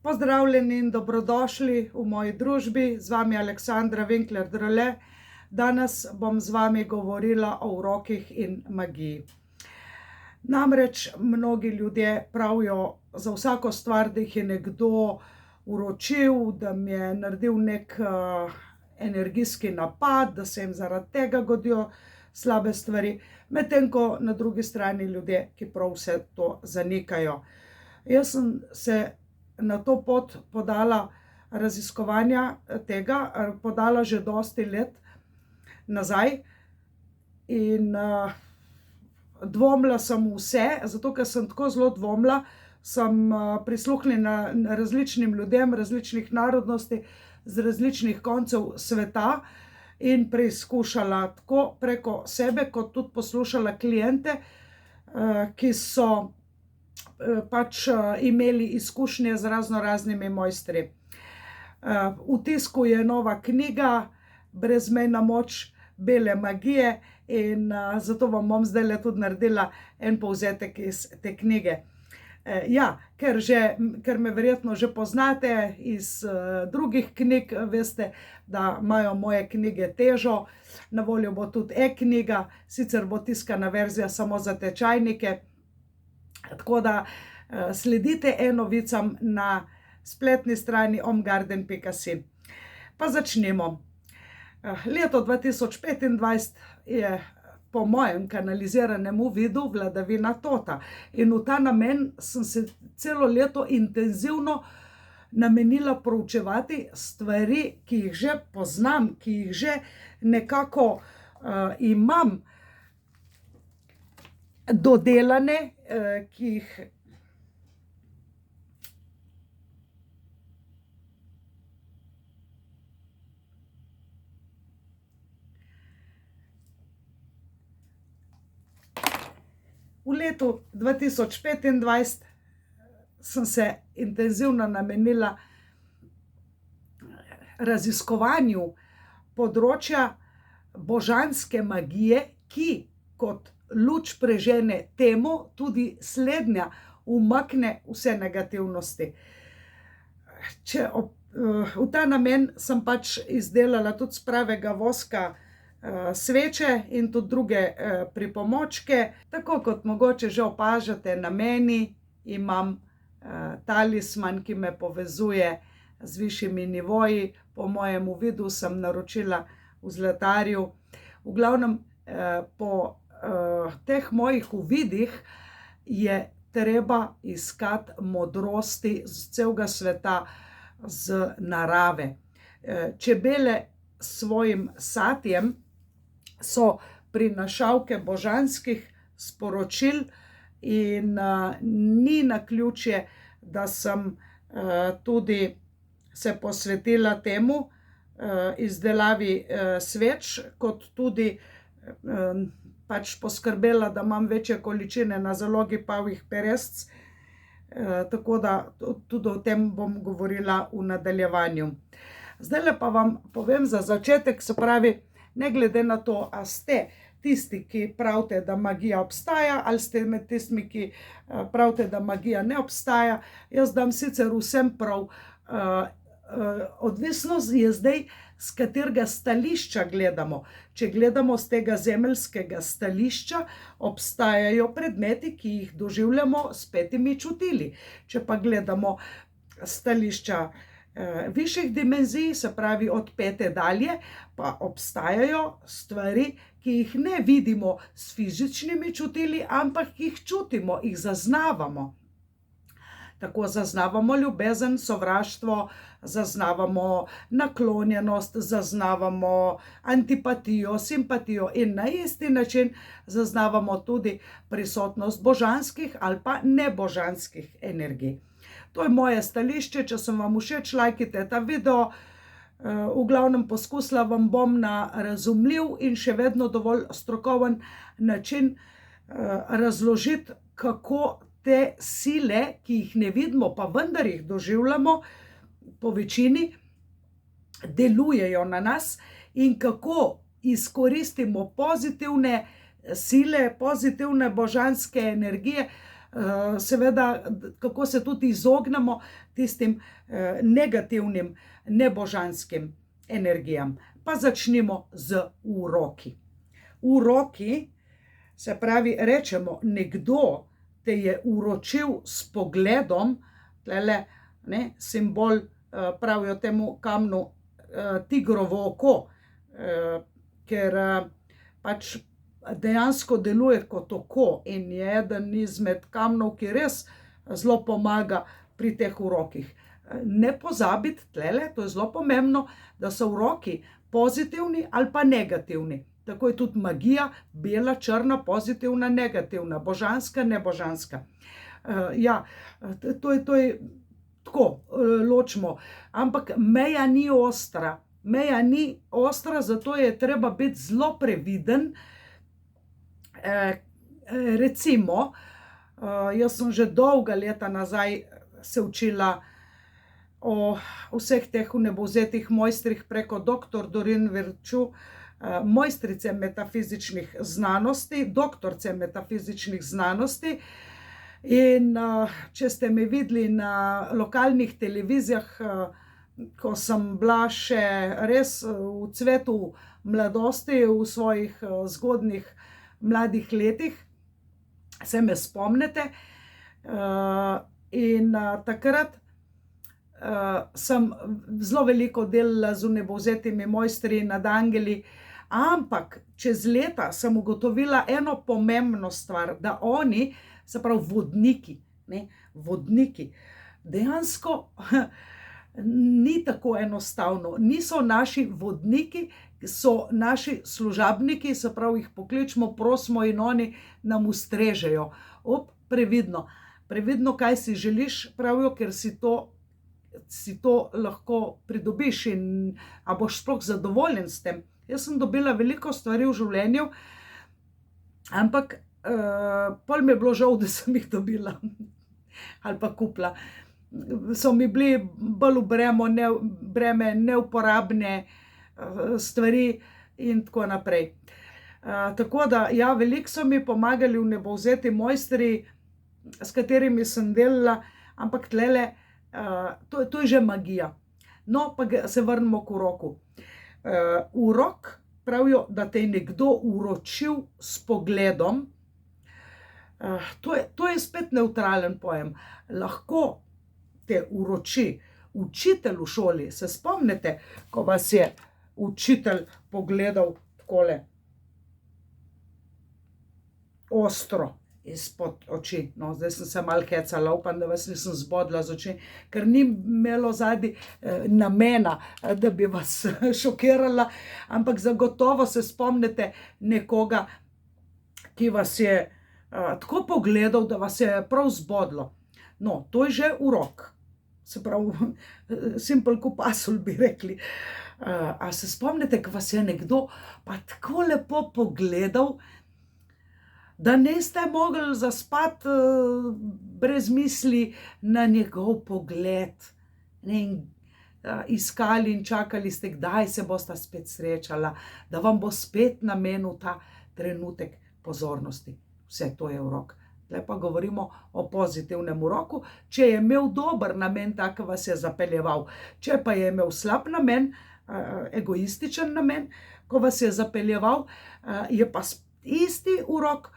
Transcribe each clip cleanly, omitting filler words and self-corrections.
Pozdravljeni in dobrodošli v moji družbi, z vami Aleksandra Winkler-Drole. Danes bom z vami govorila o urokih in magiji. Namreč mnogi ljudje pravijo za vsako stvar, da jih je nekdo uročil, da mi je naredil nek energijski napad, da se jim zaradi tega godijo slabe stvari, medtem ko na drugi strani ljudje, ki prav vse to zanikajo. Jaz sem se na to pot podala raziskovanja tega, podala že dosti let nazaj in dvomila sem vse, zato ker sem tako zelo dvomila, sem prisluhnila različnim ljudem, različnih narodnosti, z različnih koncev sveta in preizkušala tako preko sebe, kot tudi poslušala kliente, ki so pač imeli izkušnje z raznoraznimi mojstri. V tisku je nova knjiga Brezmejna moč bele magije in zato vam bom zdaj tudi naredila en povzetek iz te knjige. Ker me verjetno že poznate iz drugih knjig, veste, da imajo moje knjige težo. Na voljo bo tudi e-knjiga, sicer bo tiskana verzija samo za tečajnike. Tako da sledite e-novicam na spletni strani omgarden.si. Pa začnemo. Leto 2025 je po mojem kanaliziranem vidu vladavina Tota in v ta namen sem se celo leto intenzivno namenila proučevati stvari, ki jih že poznam, ki jih že nekako imam dodelane, ki jih v letu 2025 sem se intenzivno namenila raziskovanju področja božanske magije, ki kot luč prežene temu, tudi slednja umakne vse negativnosti. V ta namen sem pač izdelala tudi s pravega voska sveče in tudi druge pripomočke. Tako kot mogoče že opažate na meni, imam talisman, ki me povezuje z višjimi nivoji. Po mojem vidu sem naročila v zlatarju. V glavnem, po teh mojih uvidih je treba iskati modrosti z celega sveta, z narave. Čebele s svojim satjem so prinašalke božanskih sporočil in ni naključje, da sem tudi se posvetila temu izdelavi sveč, kot tudi pač poskrbela, da imam večje količine na zalogi pavjih peresc, tako da tudi o tem bom govorila v nadaljevanju. Zdaj pa vam povem za začetek, se pravi, ne glede na to, a ste tisti, ki pravite, da magija obstaja, ali ste med tistimi, ki pravite, da magija ne obstaja. Jaz dam sicer vsem prav. Odvisno je zdaj, z katerega stališča gledamo. Če gledamo z tega zemeljskega stališča, obstajajo predmeti, ki jih doživljamo s petimi čutili. Če pa gledamo stališča višjih dimenzij, se pravi od pete dalje, pa obstajajo stvari, ki jih ne vidimo s fizičnimi čutili, ampak jih čutimo, jih zaznavamo. Tako zaznavamo ljubezen, sovraštvo, zaznavamo naklonjenost, zaznavamo antipatijo, simpatijo in na isti način zaznavamo tudi prisotnost božanskih ali pa nebožanskih energij. To je moje stališče. Če sem vam všeč, lajkite ta video. V glavnem poskusila vam bom na razumljiv in še vedno dovolj strokoven način razložiti, kako te sile, ki jih ne vidimo, pa vendar jih doživljamo po večini, delujejo na nas in kako izkoristimo pozitivne sile, pozitivne božanske energije seveda, kako se tudi izognemo tistim negativnim, nebožanskim energijam. Pa začnimo z uroki. Uroki, se pravi, rečemo, nekdo te je uročil s pogledom, tlele, ne, simbol, pravijo temu kamnu, tigrovo oko, ker pač dejansko deluje kot oko in je eden izmed kamnov, ki res zelo pomaga pri teh urokih. Ne pozabiti tlele, to je zelo pomembno, da so uroki pozitivni ali pa negativni. Tako je tudi magija, bela, črna, pozitivna, negativna, božanska, nebožanska. Ja, to je tako, ločimo. Ampak meja ni ostra. Meja ni ostra, zato je treba biti zelo previden. Recimo, jaz sem že dolga leta nazaj se učila o vseh teh vnebovzetih mojstrih preko dr. Doreen Virtue, mojstrice metafizičnih znanosti, doktorice metafizičnih znanosti. In če ste me videli na lokalnih televizijah, ko sem bila še res v cvetu mladosti, v svojih zgodnjih mladih letih, se me spomnite. In takrat sem zelo veliko delala z vnebovzetimi mojstri nad angeli, ampak čez leta sem ugotovila eno pomembno stvar, da oni, se pravi vodniki, vodniki, dejansko ni tako enostavno. Niso naši vodniki, so naši služabniki, se pravi, jih pokličemo, prosimo in oni nam ustrežejo. Previdno. Previdno, kaj si želiš, pravijo, ker si to lahko pridobiš in a boš sploh zadovoljen s tem. Jaz sem dobila veliko stvari v življenju, ampak pol mi je bilo žal, da sem jih dobila ali pa kupila. So mi bili bolj v breme neuporabne stvari in tako naprej. Tako da, ja, veliko so mi pomagali vnebovzeti mojstri, s katerimi sem delala, ampak tlele, to je že magija. No, pa se vrnemo k uroku. Urok, pravijo, da te je nekdo uročil s pogledom. To je spet nevtralen pojem. Lahko te uroči učitelj v šoli. Se spomnite, ko vas je učitelj pogledal takole ostro izpod oči? No, zdaj sem se malo hecala, upam, da vas nisem zbodla z oči, ker ni imelo zadnji namena, da bi vas šokirala, ampak zagotovo se spomnite nekoga, ki vas je tako pogledal, da vas je prav zbodlo. No, to je že urok. Se pravi, simple ko pasulj, bi rekli. A se spomnite, ko vas je nekdo pa tako lepo pogledal, da niste mogli zaspati brez misli na njegov pogled. Iskali in čakali ste, kdaj se bosta spet srečala, da vam bo spet namenil ta trenutek pozornosti. Vse to je urok. Tle pa govorimo o pozitivnem uroku. Če je imel dober namen, tako vas je zapeljeval. Če pa je imel slab namen, egoističen namen, ko vas je zapeljeval, je pa isti urok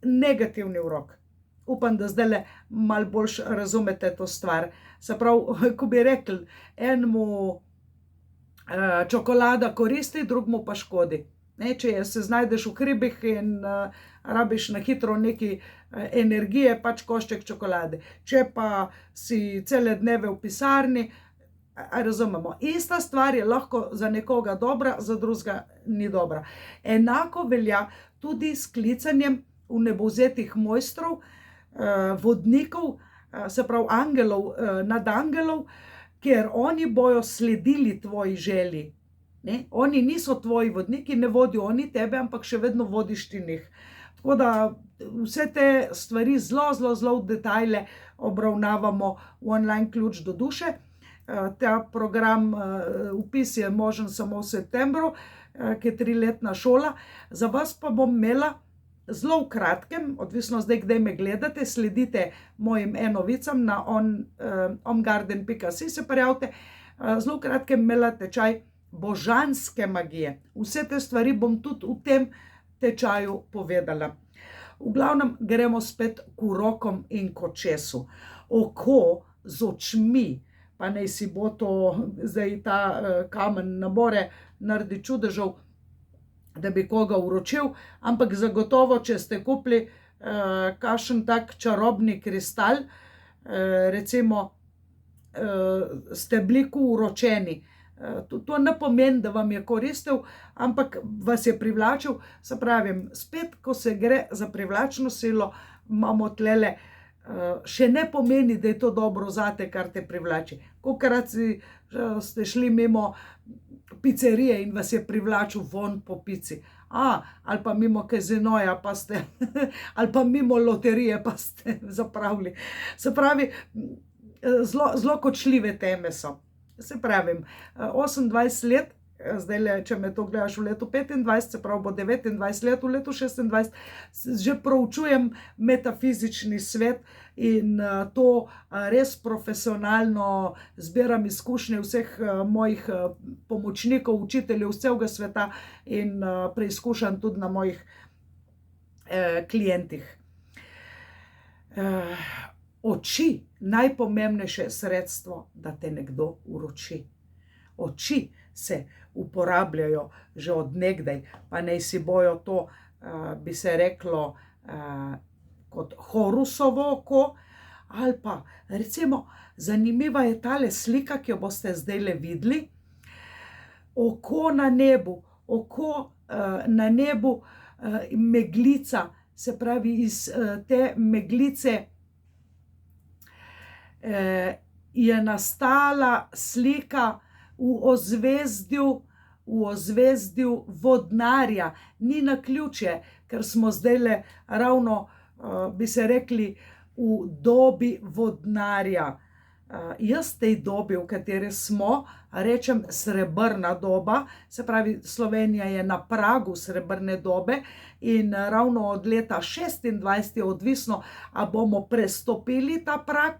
negativni urok. Upam, da zdaj malo bolj razumete to stvar. Se pravi, ko bi rekli, enemu čokolada koristi, drugmu pa škodi. Če se znajdeš v hribih in rabiš na hitro neki energije, pač košček čokolade. Če pa si cele dneve v pisarni, razumemo, ista stvar je lahko za nekoga dobra, za drugega ni dobra. Enako velja tudi s klicanjem vnebovzetih mojstrov, vodnikov, se pravi angelov, nadangelov, ker oni bojo sledili tvoji želji. Oni niso tvoji vodniki, ne vodijo oni tebe, ampak še vedno vodiš ti njih. Tako da vse te stvari zelo v detajle obravnavamo v online Ključ do duše. Ta program, vpis je možen samo v septembru, ki je 3-letna šola. Za vas pa bom imela zelo v kratkem, odvisno zdaj, kdaj me gledate, sledite mojim e-novicam na omgarden.si, se prijavite, zelo v kratkem imela tečaj božanske magije. Vse te stvari bom tudi v tem tečaju povedala. V glavnem gremo spet k urokom in k očesu. Oko z očmi, pa naj si bo to zdaj ta kamen ne more narediti čudežev, da bi koga uročil, ampak zagotovo, če ste kupili kakšen tak čarobni kristal, recimo ste bili uročeni. To ne pomeni, da vam je koristil, ampak vas je privlačil. Se pravim, spet, ko se gre za privlačno silo, imamo tlele, še ne pomeni, da je to dobro zate, kar te privlači. Kolikokrat ste šli mimo pizzerije in vas je privlačil von po pici. Ali pa mimo kazinoja, pa ste, ali pa mimo loterije, pa ste zapravili. Se pravi, zelo kočljive teme so. Se pravim, 28 let, zdaj, če me to gledaš v letu 25, se pravi, bo 29 let v letu 26, že proučujem metafizični svet in to res profesionalno zbiram izkušnje vseh mojih pomočnikov, učiteljev z celega sveta in preizkušam tudi na mojih klientih. Oči, najpomembnejše sredstvo, da te nekdo uroči. Oči se uporabljajo že od nekdaj, pa naj si bojo to, bi se reklo, kot Horusovo oko, ali pa recimo zanimiva je tale slika, ki jo boste zdajle videli. Oko na nebu, meglica, se pravi iz te meglice je nastala slika v ozvezdju vodnarja. Ni naključje, ker smo zdajle ravno, bi se rekli, v dobi vodnarja. Jaz tej dobi, v kateri smo, rečem srebrna doba, se pravi, Slovenija je na pragu srebrne dobe in ravno od leta 26 je odvisno, a bomo prestopili ta prag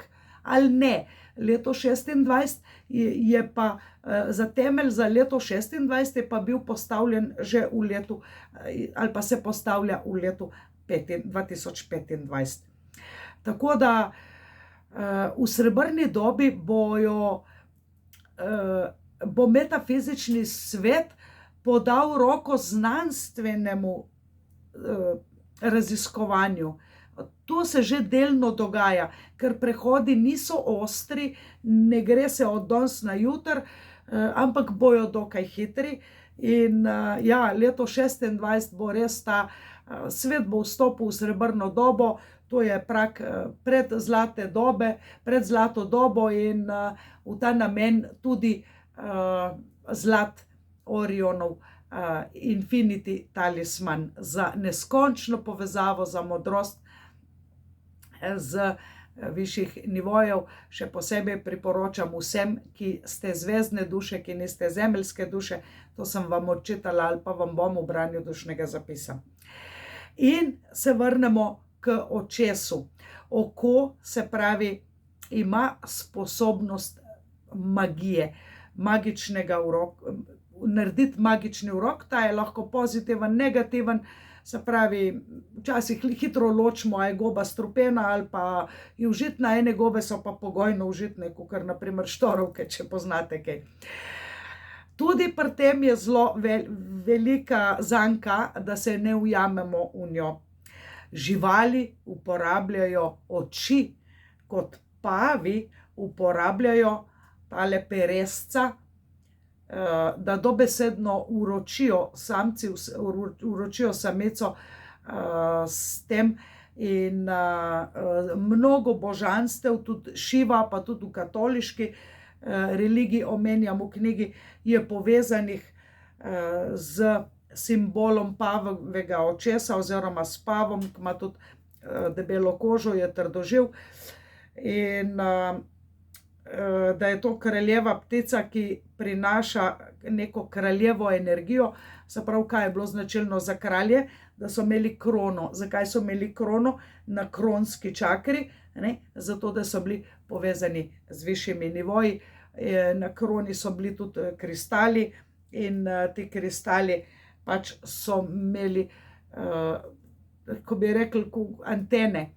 ali ne. Leto 26 je pa za temelj za leto 26 je pa bil postavljen že v letu, ali pa se postavlja v letu 2025. Tako da v srebrni dobi bo metafizični svet podal roko znanstvenemu raziskovanju. To se že delno dogaja, ker prehodi niso ostri, ne gre se od danes na jutri, ampak bojo dokaj hitri. In ja, leto 26 bo res ta svet bo vstopil v srebrno dobo, to je prag pred zlato dobo in v ta namen tudi zlat Orionov Infinity talisman za neskončno povezavo, za modrost z višjih nivojev. Še posebej priporočam vsem, ki ste zvezdne duše, ki niste zemeljske duše, to sem vam odčitala ali pa vam bom v branju dušnega zapisa. In se vrnemo k očesu. Oko, se pravi, ima sposobnost magije, magičnega uroka, narediti magični urok, ta je lahko pozitiven, negativen. Se pravi, včasih hitro ločimo, a je goba strupena ali pa je užitna, ene gobe so pa pogojno užitne, kakor na primer štorovke, če poznate kaj. Tudi pri tem je zelo velika zanka, da se ne ujamemo v njo. Živali uporabljajo oči, kot pavi uporabljajo tale peresca, da dobesedno uročijo samci, uročijo samico s tem in mnogo božanstev, tudi Šiva, pa tudi v katoliški religiji omenjam v knjigi, je povezanih z simbolom pavjega očesa oziroma s pavom, ki ima tudi debelo kožo, je trdoživ in da je to kraljeva ptica, ki prinaša neko kraljevo energijo. Se pravi, kaj je bilo značilno za kralje, da so imeli krono. Zakaj so imeli krono? Na kronski čakri, zato da so bili povezani z višjimi nivoji. Na kroni so bili tudi kristali in ti kristali pač so imeli, ko bi rekli, antene,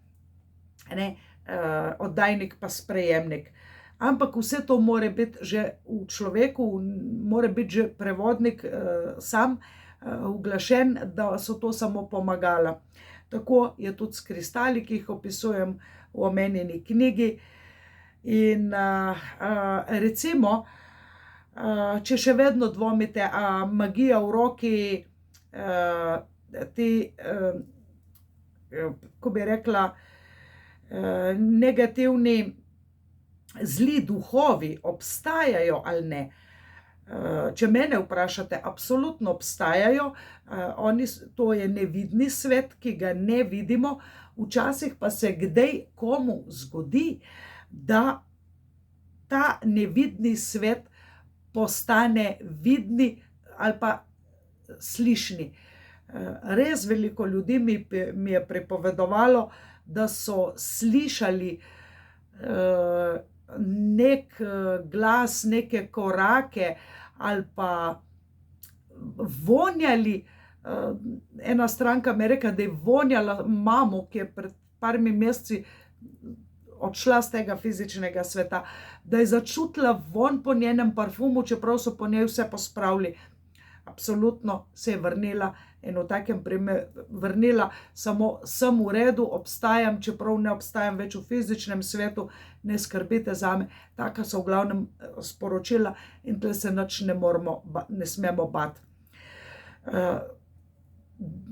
oddajnik pa sprejemnik. Ampak vse to mora biti že v človeku, mora biti že prevodnik sam uglašen, da so to samo pomagala. Tako je tudi s kristali, ki jih opisujem v omenjeni knjigi. In recimo, če še vedno dvomite, a magija v roki, ti, ko bi rekla, negativni zli duhovi obstajajo ali ne. Če mene vprašate, absolutno obstajajo. To je nevidni svet, ki ga ne vidimo. Včasih pa se kdaj komu zgodi, da ta nevidni svet postane vidni ali pa slišni. Res veliko ljudi mi je pripovedovalo, da so slišali nek glas, neke korake ali pa vonjali. Ena stranka mi je rekla, da je vonjala mamo, ki je pred parmi meseci odšla z tega fizičnega sveta, da je začutila vonj po njenem parfumu, čeprav so po njej vse pospravili. Absolutno se je vrnila in v takem primeru vrnila samo sem v redu, obstajam, čeprav ne obstajam več v fizičnem svetu, ne skrbite zame. Taka so v glavnem sporočila in tle se nič ne smemo bati.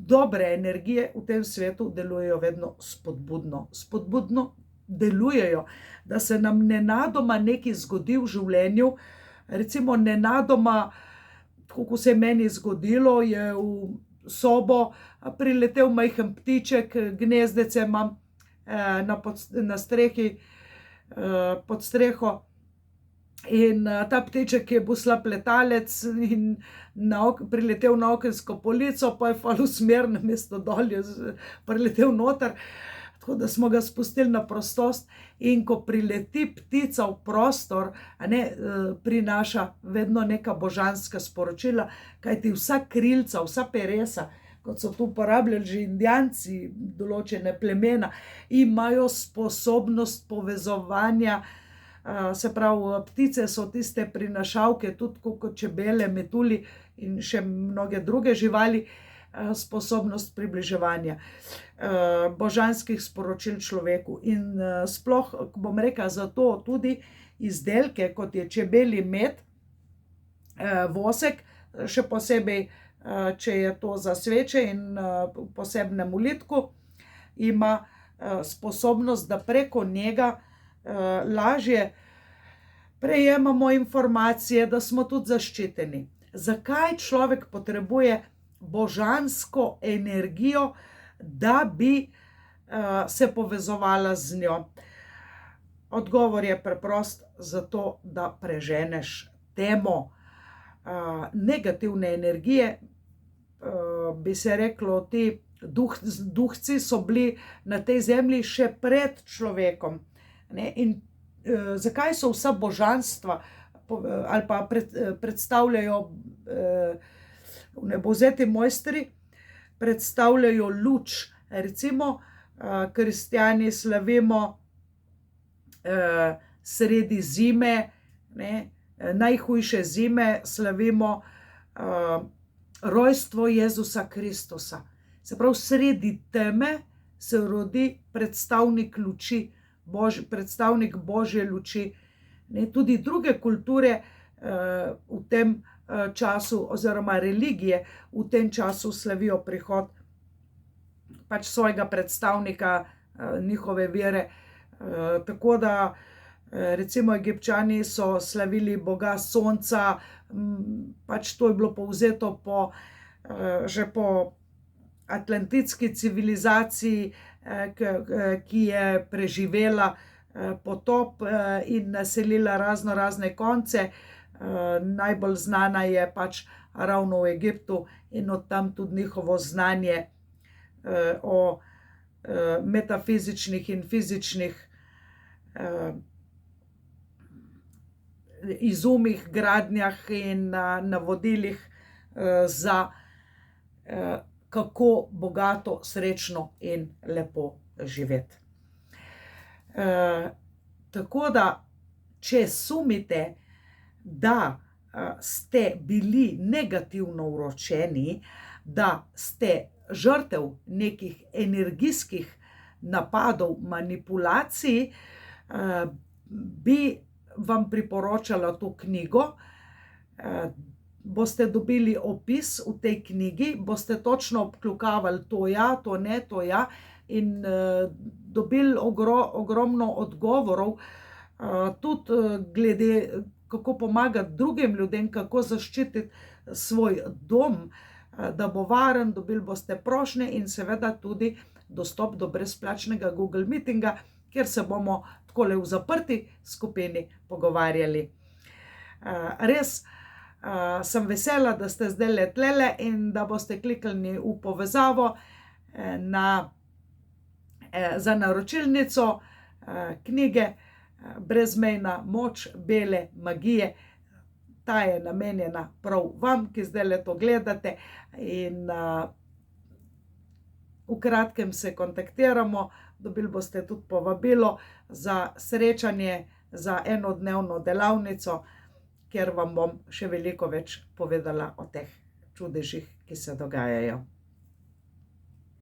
Dobre energije v tem svetu delujejo vedno spodbudno. Spodbudno delujejo, da se nam nenadoma nekaj zgodi v življenju. Recimo nenadoma, kako se je meni zgodilo, je v sobo priletel majhen ptiček, gnezdece imam na strehi, pod streho. In ta ptiček je bil slab letalec in priletel na okensko polico, pa je falil smer, namesto dol je priletel noter. Tako da smo ga spustili na prostost in ko prileti ptica v prostor, prinaša vedno neka božanska sporočila, kajti vsa krilca, vsa peresa, kot so tu uporabljali že Indijanci, določene plemena, imajo sposobnost povezovanja. Se pravi, ptice so tiste prinašalke, tudi kot čebele, metulji in še mnoge druge živali, sposobnost približevanja božanskih sporočil človeku. In sploh, bom rekla, zato tudi izdelke, kot je čebelji med, vosek, še posebej, če je to za sveče in v posebnem ulitku, ima sposobnost, da preko njega lažje prejemamo informacije, da smo tudi zaščiteni. Zakaj človek potrebuje božansko energijo, da bi se povezovala z njo? Odgovor je preprost, zato da preženeš temo. Negativne energije, bi se reklo, ti duhci so bili na tej zemlji še pred človekom. In zakaj so vsa božanstva ali pa predstavljajo vnebovzeti mojstri, predstavljajo luč. Recimo, kristjani slavimo sredi zime, najhujše zime, slavimo rojstvo Jezusa Kristusa. Se pravi, sredi teme se rodi predstavnik luči, predstavnik Božje luči. Tudi druge kulture v tem času oziroma religije v tem času slavijo prihod pač svojega predstavnika, njihove vere. Tako da recimo Egipčani so slavili boga sonca, pač to je bilo povzeto že po atlantitski civilizaciji, ki je preživela potop in naselila razne konce. Najbolj znana je pač ravno v Egiptu in od tam tudi njihovo znanje o metafizičnih in fizičnih izumih, gradnjah in navodilih za kako bogato, srečno in lepo živeti. Tako da, če sumite, da ste bili negativno uročeni, da ste žrtev nekih energijskih napadov, manipulacij, bi vam priporočala to knjigo. Boste dobili opis v tej knjigi, boste točno obkljukavali to ja, to ne, to ja, in dobili ogromno odgovorov, tudi glede, kako pomagati drugim ljudem, kako zaščititi svoj dom, da bo varen. Dobili boste prošnje in seveda tudi dostop do brezplačnega Google Meetinga, kjer se bomo takole v zaprti skupini pogovarjali. Res sem vesela, da ste zdajle tlele in da boste kliknili v povezavo za naročilnico knjige Brezmejna moč bele magije. Ta je namenjena prav vam, ki zdajle to gledate, in v kratkem se kontaktiramo. Dobili boste tudi povabilo za srečanje, za enodnevno delavnico, kjer vam bom še veliko več povedala o teh čudežih, ki se dogajajo.